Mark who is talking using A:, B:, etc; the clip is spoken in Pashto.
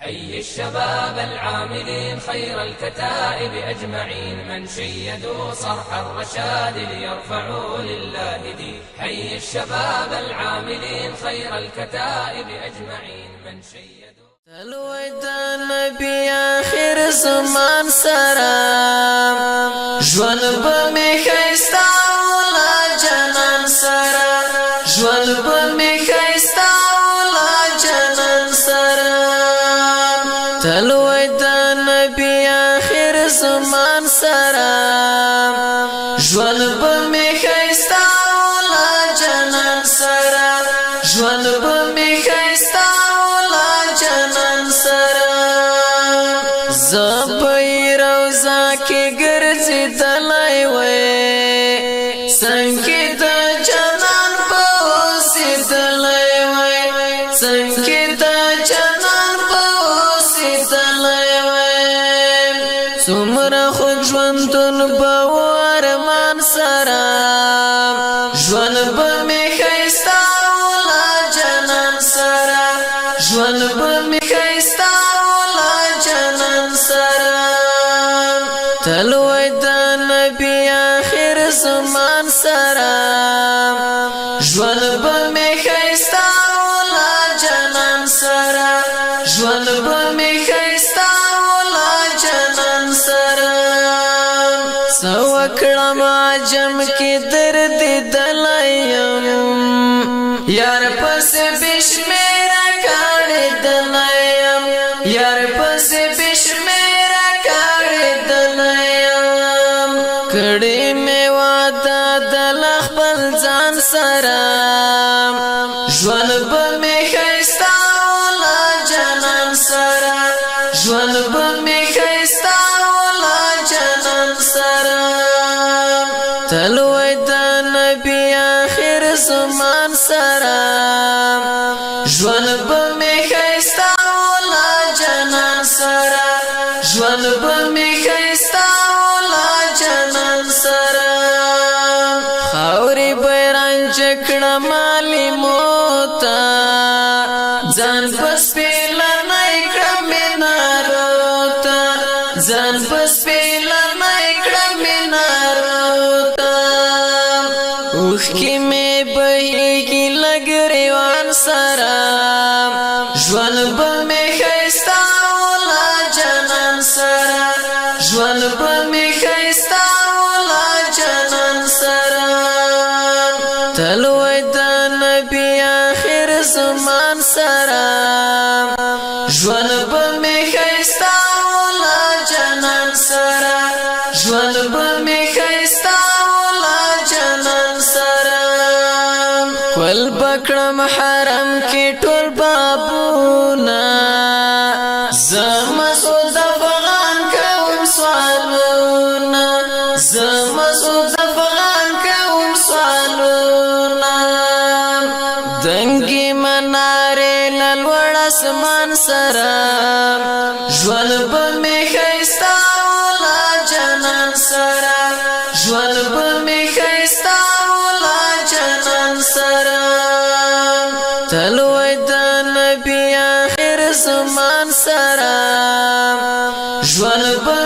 A: حي الشباب العاملين خير الكتائب أجمعين من شيدوا صرح الرشاد ليرفعوا لله دين. حي الشباب العاملين خير الكتائب أجمعين من شيدوا
B: تلويت النبي آخر زمان سرام جوان بمي خيستا ولا جنان سرام جوان بمي خيستا ولا جنان سرام تلويت النبي آخر زمان سرام جوان بمي خيستا ولا جنان سرام جوان بمي خيستا زبای روزا کی گرزی دلای وی سنگی دا جنان پوسی دلای وی سنگی دا جنان پوسی دلای وی سمرا خود جوندون باور من سرام جوان بمی خیستا ولا جنان سرام جوان بمی خیستا تلويت النبي آخر زمان سرام جوان بمي خيستا ولا جنان سرام جوان بمي خيستا ولا جنان سرام سوکړم عجم کی درد دلایم یار پس بشمیر کاړه دلایم یار پس بشمیر کړي مې واده د خپل ځان سره ژوند به مې ښایسته ولا جنان سره ژوند به مې ښایسته ولا جنان سره تلوي د نبي آخر زمان سره ژوند به مې ښایسته ولا جنان سره ژوند به مې ښایسته خاوري بیران چکړه مالی موتا ځان پس پیلر نای کړم ناروتا ځان پس پیلر نای کړم ناروتا اوخ کی می بهیږي لګریوان سره ژوند به می ښایسته ولا جنان سره ژوند به می ښایسته تلوي د نبي آخر زمان سرام ژوند به مې ښایسته ولا جنان سره ژوند به مې ښایسته ولا جنان سره ول بکړم حرم کې ټول بابونه زمسود افغان کوم سوالونه زمسود افغان کوم سوالونه دنګي منارې لوړ اسمان سره ژوند به مې ښایسته ولا جنان سره ژوند به مې ښایسته ولا جنان سره تلوي د نبي آخر زمان سره ژوند به